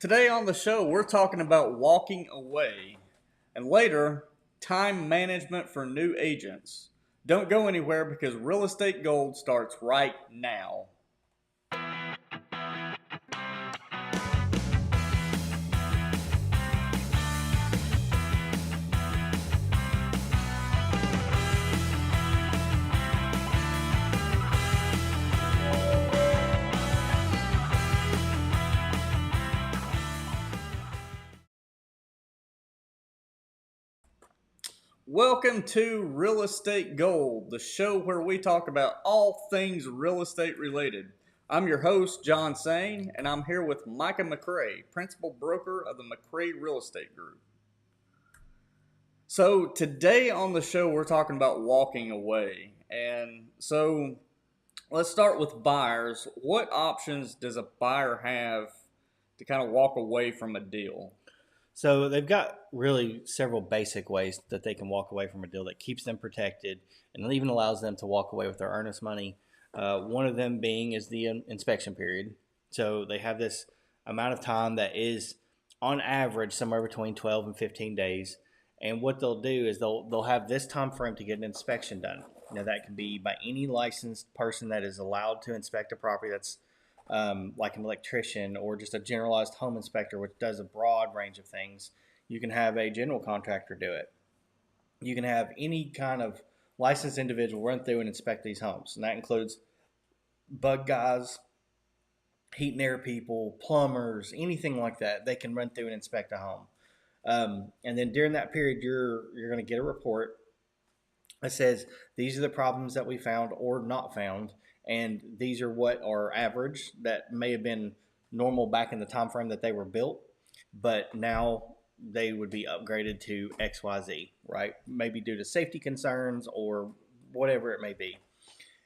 Today on the show, we're talking about walking away, and later, time management for new agents. Don't go anywhere because real estate gold starts right now. Welcome to Real Estate Gold, the show where we talk about all things real estate related. I'm your host, John Sane, and I'm here with Micah McCrae, principal broker of the McCrae Real Estate Group. So, today on the show, we're talking about walking away. And so, let's start with buyers. What options does a buyer have to kind of walk away from a deal? So they've got really several basic ways that they can walk away from a deal that keeps them protected and even allows them to walk away with their earnest money. One of them being is the inspection period. So they have this amount of time that is on average somewhere between 12 and 15 days. And what they'll do is they'll have this time frame to get an inspection done. Now that can be by any licensed person that is allowed to inspect a property. That's like an electrician or just a generalized home inspector, which does a broad range of things. You can have a general contractor do it. You can have any kind of licensed individual run through and inspect these homes. And that includes bug guys, heat and air people, plumbers, anything like that. They can run through and inspect a home. And then during that period, you're going to get a report that says these are the problems that we found or not found, and these are what are average that may have been normal back in the time frame that they were built, but now they would be upgraded to XYZ, right? Maybe due to safety concerns or whatever it may be.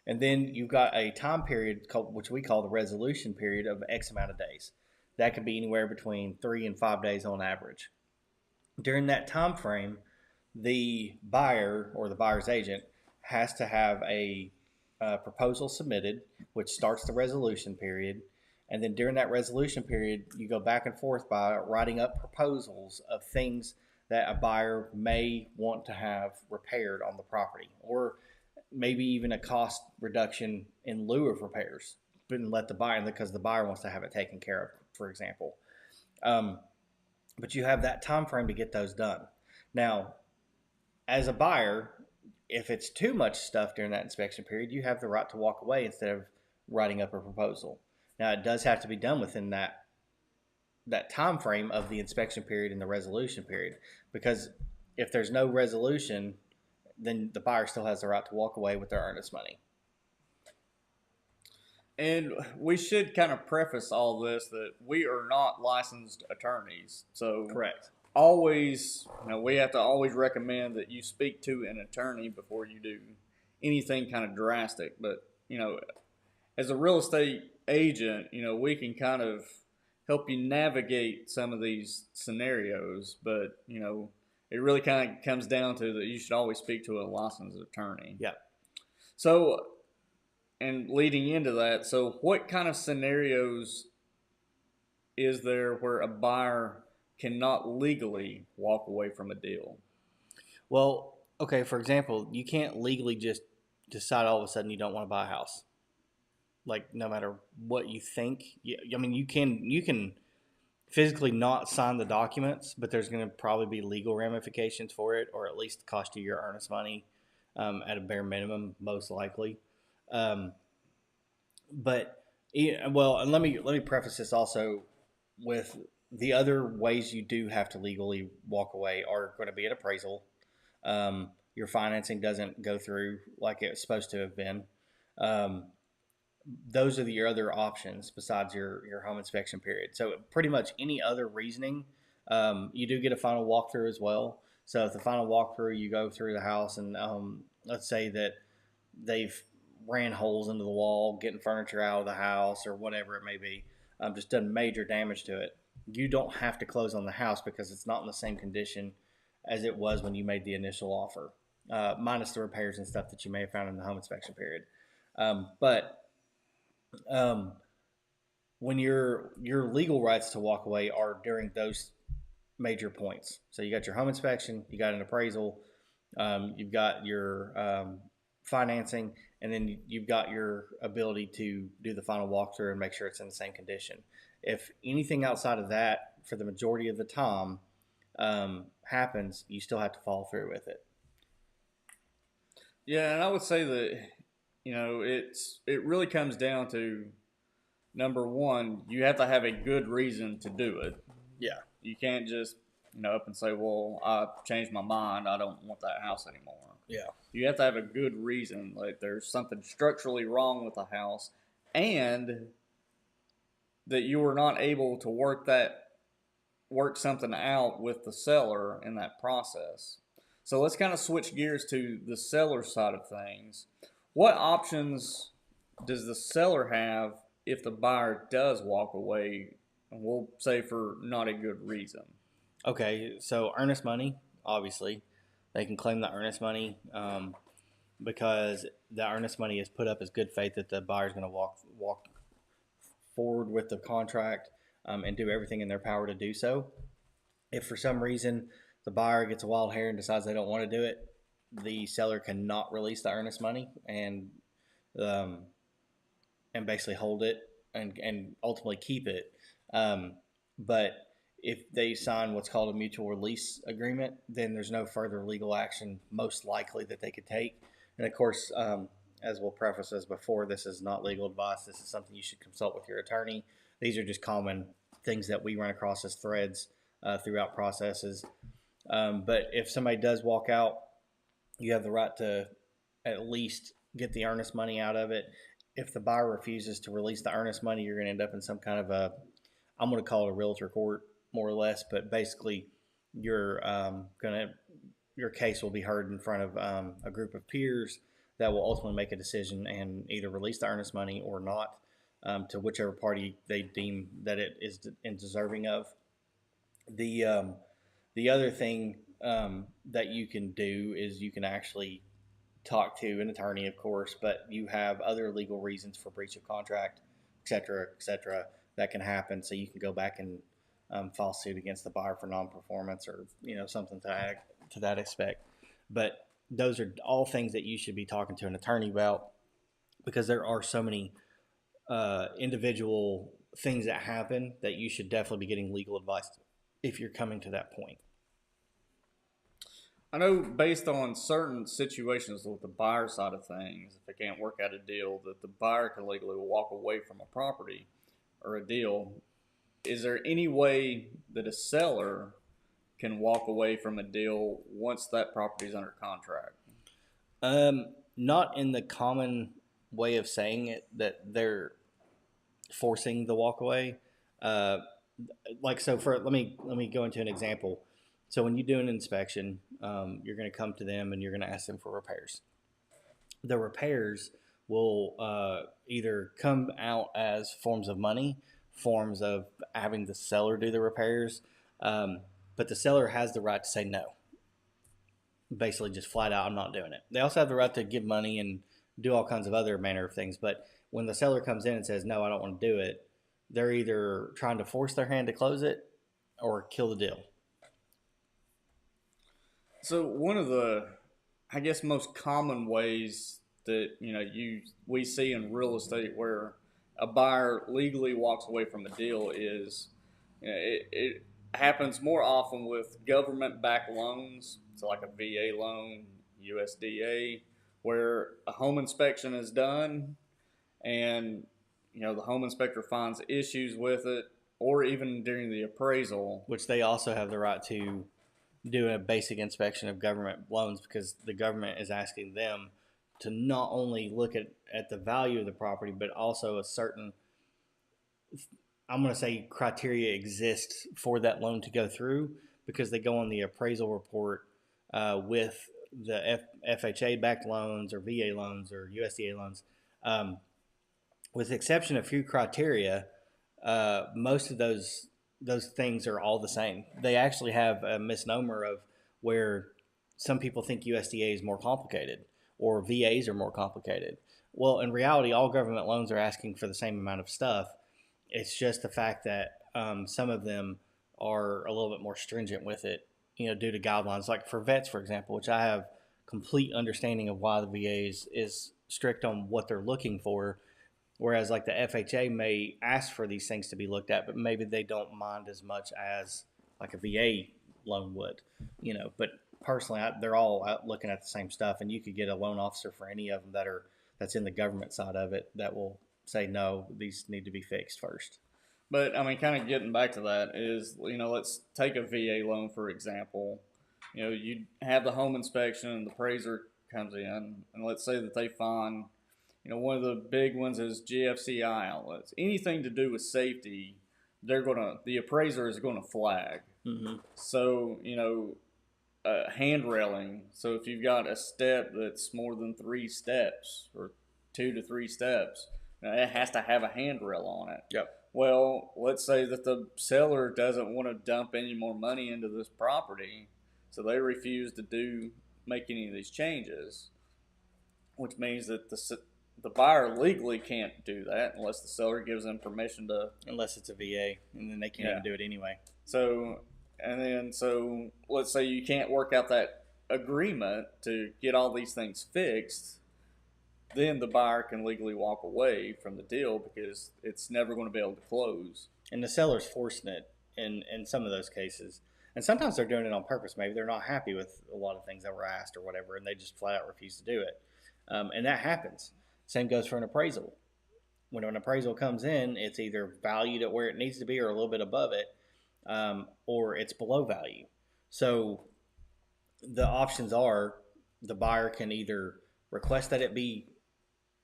And then you've got a time period which we call the resolution period of X amount of days. That could be anywhere between 3 and 5 days on average. During that time frame, the buyer or the buyer's agent has to have a proposal submitted, which starts the resolution period. And then during that resolution period, you go back and forth by writing up proposals of things that a buyer may want to have repaired on the property, or maybe even a cost reduction in lieu of repairs, but let the buyer, because the buyer wants to have it taken care of, for example. But you have that time frame to get those done. Now, as a buyer, if it's too much stuff during that inspection period, you have the right to walk away instead of writing up a proposal. Now, it does have to be done within that time frame of the inspection period and the resolution period, because if there's no resolution, then the buyer still has the right to walk away with their earnest money. And we should kind of preface all this that we are not licensed attorneys. So Correct. Always, we have to always recommend that you speak to an attorney before you do anything kind of drastic. But, as a real estate agent, we can kind of help you navigate some of these scenarios. But, it really kind of comes down to that you should always speak to a licensed attorney. Yeah. So, and leading into that, so what kind of scenarios is there where a buyer cannot legally walk away from a deal? Well, okay, for example, you can't legally just decide all of a sudden you don't want to buy a house. Like, no matter what you think. I mean, you can physically not sign the documents, but there's going to probably be legal ramifications for it, or at least cost you your earnest money at a bare minimum, most likely. But well, and let me preface this also with the other ways you do have to legally walk away are going to be an appraisal. Your financing doesn't go through like it's supposed to have been. Those are your other options besides your home inspection period. So pretty much any other reasoning, you do get a final walkthrough as well. So if the final walkthrough, you go through the house and let's say that they've ran holes into the wall, getting furniture out of the house or whatever it may be, just done major damage to it. You don't have to close on the house because it's not in the same condition as it was when you made the initial offer, minus the repairs and stuff that you may have found in the home inspection period. But when your legal rights to walk away are during those major points. So you got your home inspection, you got an appraisal, you've got your financing, and then you've got your ability to do the final walkthrough and make sure it's in the same condition. If anything outside of that, for the majority of the time, happens, you still have to follow through with it. Yeah, and I would say that it really comes down to number one, you have to have a good reason to do it. Yeah. You can't just up and say, "Well, I changed my mind. I don't want that house anymore." Yeah. You have to have a good reason. Like there's something structurally wrong with the house, and that you were not able to work something out with the seller in that process. So let's kind of switch gears to the seller side of things. What options does the seller have if the buyer does walk away, and we'll say for not a good reason? Okay, so earnest money, obviously, they can claim the earnest money because the earnest money is put up as good faith that the buyer is going to walk forward with the contract and do everything in their power to do so. If for some reason the buyer gets a wild hair and decides they don't want to do it, the seller cannot release the earnest money um, and basically hold it and ultimately keep it. But if they sign what's called a mutual release agreement, then there's no further legal action most likely that they could take. And of course, as we'll preface as before, this is not legal advice. This is something you should consult with your attorney. These are just common things that we run across as threads throughout processes. But if somebody does walk out, you have the right to at least get the earnest money out of it. If the buyer refuses to release the earnest money, you're going to end up in some kind of I'm going to call it a realtor court, more or less. But basically, you're your case will be heard in front of a group of peers that will ultimately make a decision and either release the earnest money or not to whichever party they deem that it is deserving of. The other thing that you can do is you can actually talk to an attorney, of course, but you have other legal reasons for breach of contract, et cetera, that can happen. So you can go back and file suit against the buyer for non-performance or something to that aspect. But those are all things that you should be talking to an attorney about because there are so many individual things that happen that you should definitely be getting legal advice if you're coming to that point. I know based on certain situations with the buyer side of things, if they can't work out a deal, that the buyer can legally walk away from a property or a deal. Is there any way that a seller can walk away from a deal once that property is under contract? Not in the common way of saying it that they're forcing the walk away. Let me go into an example. So when you do an inspection, you're going to come to them and you're going to ask them for repairs. The repairs will either come out as forms of money, forms of having the seller do the repairs, but the seller has the right to say no. Basically, just flat out, I'm not doing it. They also have the right to give money and do all kinds of other manner of things. But when the seller comes in and says, no, I don't want to do it, they're either trying to force their hand to close it or kill the deal. So one of the, I guess, most common ways that we see in real estate where a buyer legally walks away from a deal is it happens more often with government-backed loans. So like a VA loan, USDA, where a home inspection is done and the home inspector finds issues with it, or even during the appraisal, which they also have the right to do a basic inspection of government loans because the government is asking them to not only look at the value of the property, but also a certain, I'm going to say, criteria exists for that loan to go through because they go on the appraisal report with the FHA-backed loans or VA loans or USDA loans. With the exception of a few criteria, most of those things are all the same. They actually have a misnomer of where some people think USDA is more complicated or VAs are more complicated. Well, in reality, all government loans are asking for the same amount of stuff. It's just the fact that some of them are a little bit more stringent with it, due to guidelines. Like for vets, for example, which I have complete understanding of why the VA is strict on what they're looking for. Whereas like the FHA may ask for these things to be looked at, but maybe they don't mind as much as like a VA loan would, But personally, they're all out looking at the same stuff, and you could get a loan officer for any of them that's in the government side of it that will say no, these need to be fixed first. But I mean, kind of getting back to that is, let's take a VA loan for example. You have the home inspection, and the appraiser comes in, and let's say that they find, one of the big ones is GFCI outlets. Anything to do with safety, the appraiser is gonna flag. Mm-hmm. So hand railing. So if you've got a step that's more than 3 steps or 2 to 3 steps, it has to have a handrail on it. Yep. Well, let's say that the seller doesn't want to dump any more money into this property, so they refuse to make any of these changes, which means that the buyer legally can't do that unless the seller gives them permission to. Unless it's a VA, and then they can't even do it anyway. So let's say you can't work out that agreement to get all these things fixed, then the buyer can legally walk away from the deal because it's never going to be able to close. And the seller's forcing it in some of those cases. And sometimes they're doing it on purpose. Maybe they're not happy with a lot of things that were asked or whatever, and they just flat out refuse to do it. And that happens. Same goes for an appraisal. When an appraisal comes in, it's either valued at where it needs to be or a little bit above it, or it's below value. So the options are the buyer can either request that it be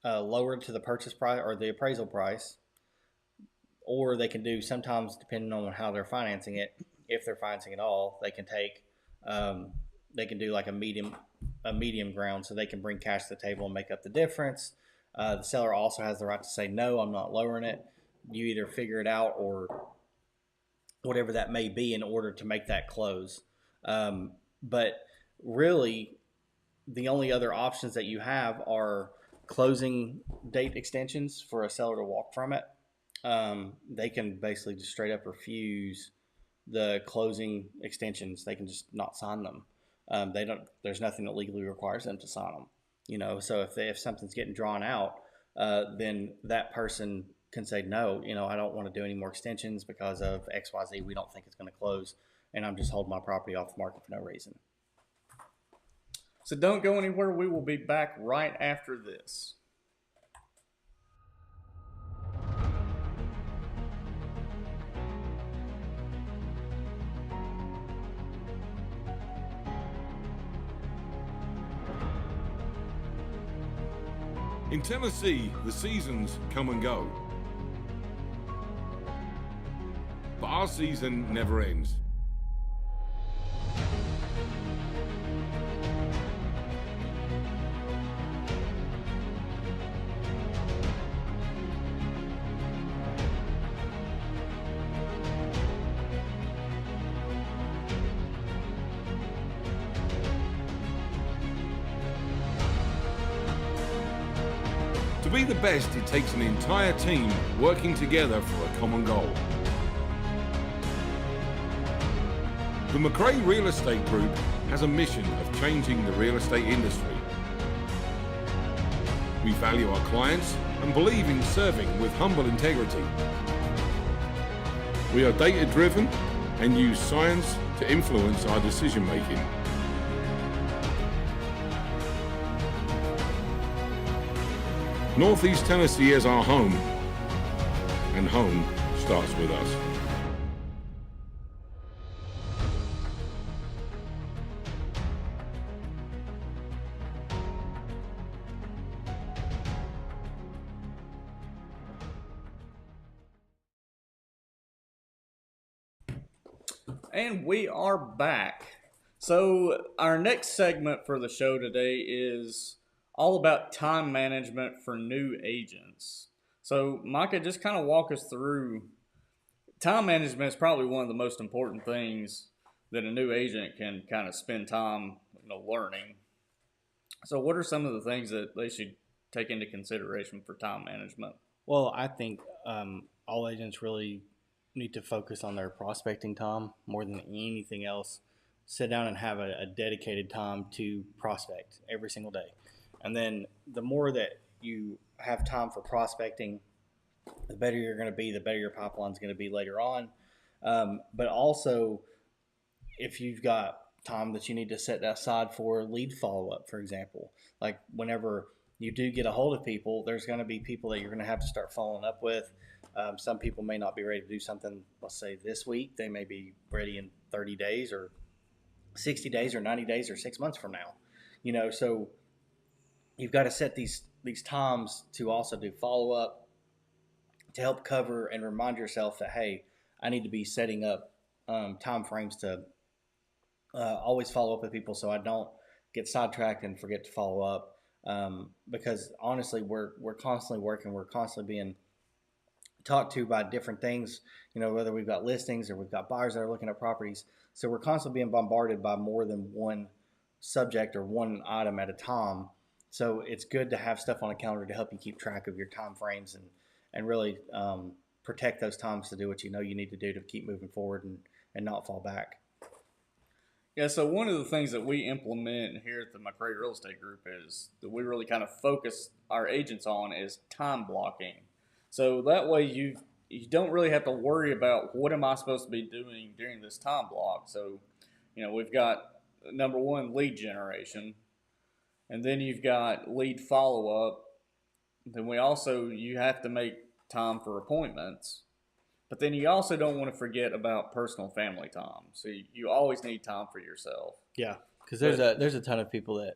lowered to the purchase price or the appraisal price, or they can do, sometimes depending on how they're financing it, if they're financing it all, they can do like a medium ground, so they can bring cash to the table and make up the difference. The seller also has the right to say, no, I'm not lowering it. You either figure it out or whatever that may be in order to make that close. But really, the only other options that you have are closing date extensions for a seller to walk from it. They can basically just straight up refuse the closing extensions. They can just not sign them. There's nothing that legally requires them to sign them. So if something's getting drawn out, then that person can say, no, I don't want to do any more extensions because of XYZ. We don't think it's going to close, and I'm just holding my property off the market for no reason. So don't go anywhere. We will be back right after this. In Tennessee, the seasons come and go. But our season never ends. To be the best, it takes an entire team working together for a common goal. The McRae Real Estate Group has a mission of changing the real estate industry. We value our clients and believe in serving with humble integrity. We are data-driven and use science to influence our decision-making. Northeast Tennessee is our home, and home starts with us. And we are back. So our next segment for the show today is all about time management for new agents. So Micah, just kind of walk us through. Time management is probably one of the most important things that a new agent can kind of spend time, learning. So what are some of the things that they should take into consideration for time management? Well, I think all agents really need to focus on their prospecting time more than anything else. Sit down and have a dedicated time to prospect every single day. And then the more that you have time for prospecting, the better you're going to be, the better your pipeline's going to be later on. But also, if you've got time that you need to set aside for lead follow-up, for example, like whenever you do get a hold of people, there's going to be people that you're going to have to start following up with. Some people may not be ready to do something, let's say this week. They may be ready in 30 days or 60 days or 90 days or 6 months from now. So you've got to set these times to also do follow-up to help cover and remind yourself that, hey, I need to be setting up time frames to always follow up with people so I don't get sidetracked and forget to follow up. Because honestly, we're constantly working, we're constantly being talked to by different things, whether we've got listings or we've got buyers that are looking at properties. So we're constantly being bombarded by more than one subject or one item at a time. So it's good to have stuff on a calendar to help you keep track of your time frames and really protect those times to do what you need to do to keep moving forward and not fall back. Yeah, so one of the things that we implement here at the McRae Real Estate Group is that we really kind of focus our agents on is time blocking. So that way you don't really have to worry about what am I supposed to be doing during this time block. So, we've got number one, lead generation, and then you've got lead follow-up. Then you have to make time for appointments. But then you also don't want to forget about personal family time. So you always need time for yourself. Yeah, because there's a ton of people that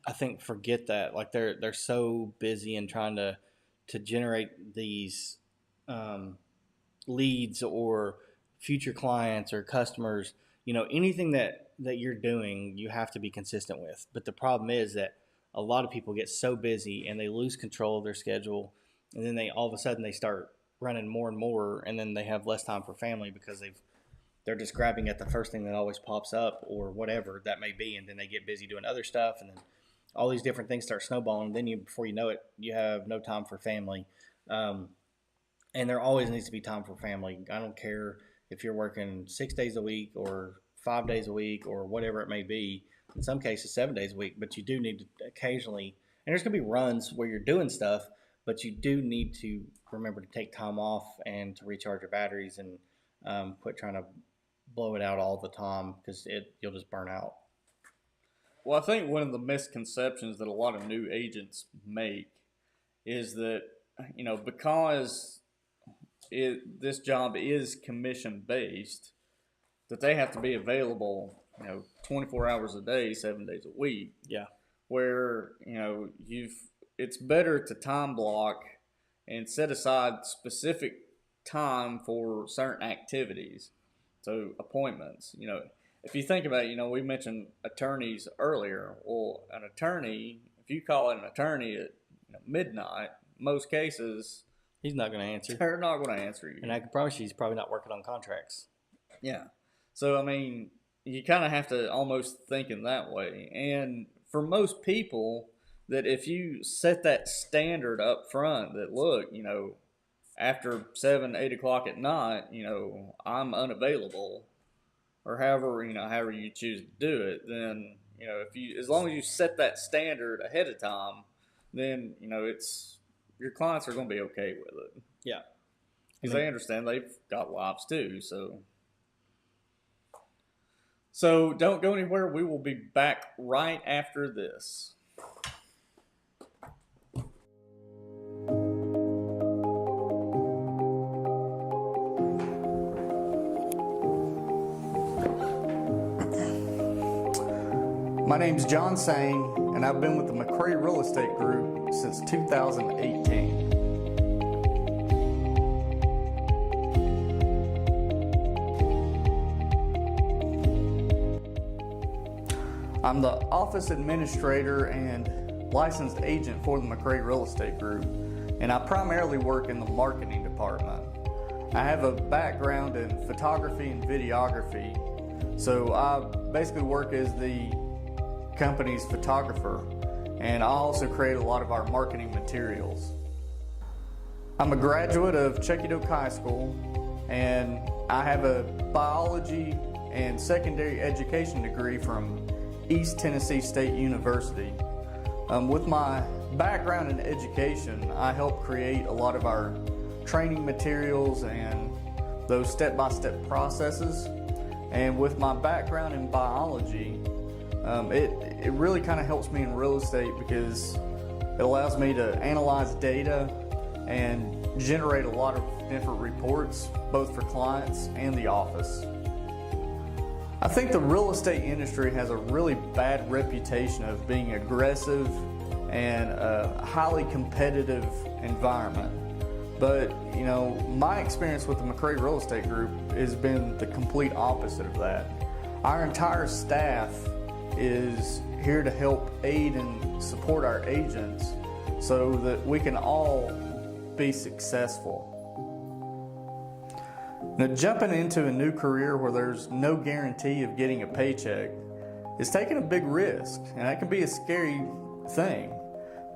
I think forget that. Like they're so busy and trying to generate these leads or future clients or customers. Anything that you're doing, you have to be consistent with. But the problem is that a lot of people get so busy and they lose control of their schedule, and then all of a sudden they start running more and more, and then they have less time for family because they're just grabbing at the first thing that always pops up or whatever that may be, and then they get busy doing other stuff, and then all these different things start snowballing. Then before you know it, you have no time for family, and there always needs to be time for family. I don't care if you're working 6 days a week or 5 days a week or whatever it may be. In some cases, 7 days a week, but you do need to occasionally, and there's going to be runs where you're doing stuff, but you do need to remember to take time off and to recharge your batteries and quit trying to blow it out all the time because you'll just burn out. Well, I think one of the misconceptions that a lot of new agents make is that, because this job is commission-based, that they have to be available, 24 hours a day, 7 days a week. Yeah. Where, it's better to time block and set aside specific time for certain activities. So appointments, if you think about it, we mentioned attorneys earlier. Well, an attorney, if you call an attorney at midnight, most cases, he's not going to answer. They're not going to answer you. And I can promise you he's probably not working on contracts. Yeah. So, you kind of have to almost think in that way. And for most people, that if you set that standard up front that, look, after 7, 8 o'clock at night, I'm unavailable, or however you choose to do it, then, as long as you set that standard ahead of time, then, your clients are going to be okay with it. Yeah. Because they understand they've got lives too, So don't go anywhere. We will be back right after this. My name's John Sane, and I've been with the McRae Real Estate Group since 2018. I'm the office administrator and licensed agent for the McRae Real Estate Group, and I primarily work in the marketing department. I have a background in photography and videography, so I basically work as the company's photographer, and I also create a lot of our marketing materials. I'm a graduate of Chuckett Oak High School, and I have a biology and secondary education degree from East Tennessee State University. With my background in education, I help create a lot of our training materials and those step-by-step processes. And with my background in biology, it really kind of helps me in real estate because it allows me to analyze data and generate a lot of different reports, both for clients and the office. I think the real estate industry has a really bad reputation of being aggressive and a highly competitive environment. But, you know, my experience with the McRae Real Estate Group has been the complete opposite of that. Our entire staff is here to help aid and support our agents so that we can all be successful. Now, jumping into a new career where there's no guarantee of getting a paycheck is taking a big risk, and that can be a scary thing.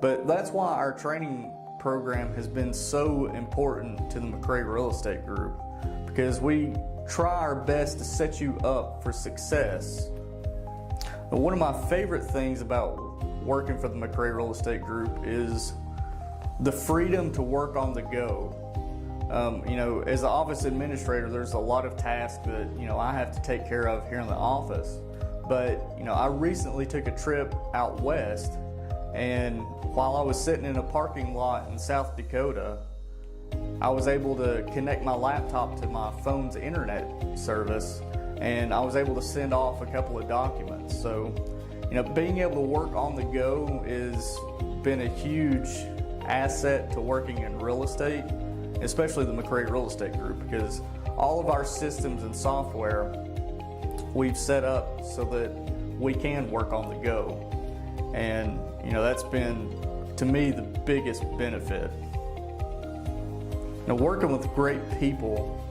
But that's why our training program has been so important to the McRae Real Estate Group, because we try our best to set you up for success. But one of my favorite things about working for the McRae Real Estate Group is the freedom to work on the go. You know, as the office administrator, there's a lot of tasks that, you know, I have to take care of here in the office. But, you know, I recently took a trip out west, and while I was sitting in a parking lot in South Dakota, I was able to connect my laptop to my phone's internet service, and I was able to send off a couple of documents. So, you know, being able to work on the go has been a huge asset to working in real estate, especially the McRae Real Estate Group, because all of our systems and software we've set up so that we can work on the go. And, you know, that's been, to me, the biggest benefit. Now, working with great people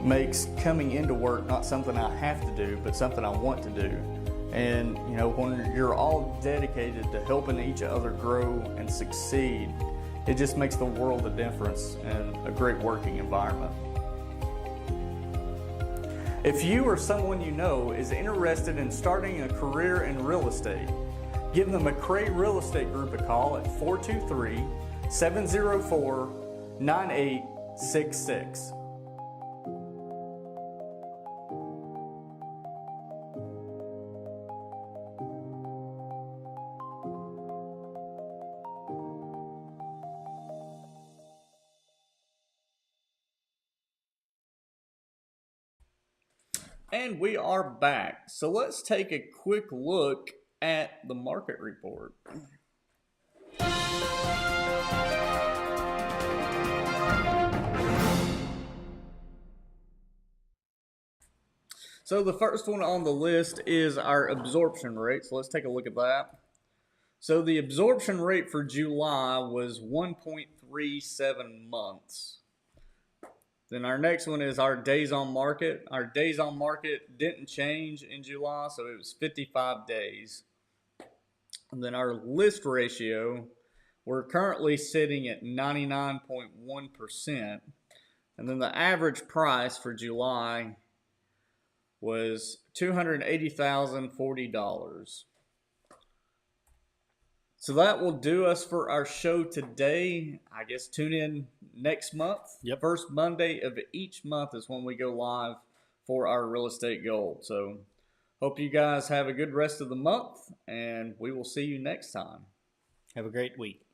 makes coming into work not something I have to do, but something I want to do. And, you know, when you're all dedicated to helping each other grow and succeed, it just makes the world of difference and a great working environment. If you or someone you know is interested in starting a career in real estate, give the McRae Real Estate Group a call at 423-704-9866. And we are back. So let's take a quick look at the market report. So the first one on the list is our absorption rate. So let's take a look at that. So the absorption rate for July was 1.37 months. Then our next one is our days on market. Our days on market didn't change in July, so it was 55 days. And then our list ratio, we're currently sitting at 99.1%. And then the average price for July was $280,040. So that will do us for our show today. I guess tune in next month. Yep. First Monday of each month is when we go live for our real estate gold. So hope you guys have a good rest of the month, and we will see you next time. Have a great week.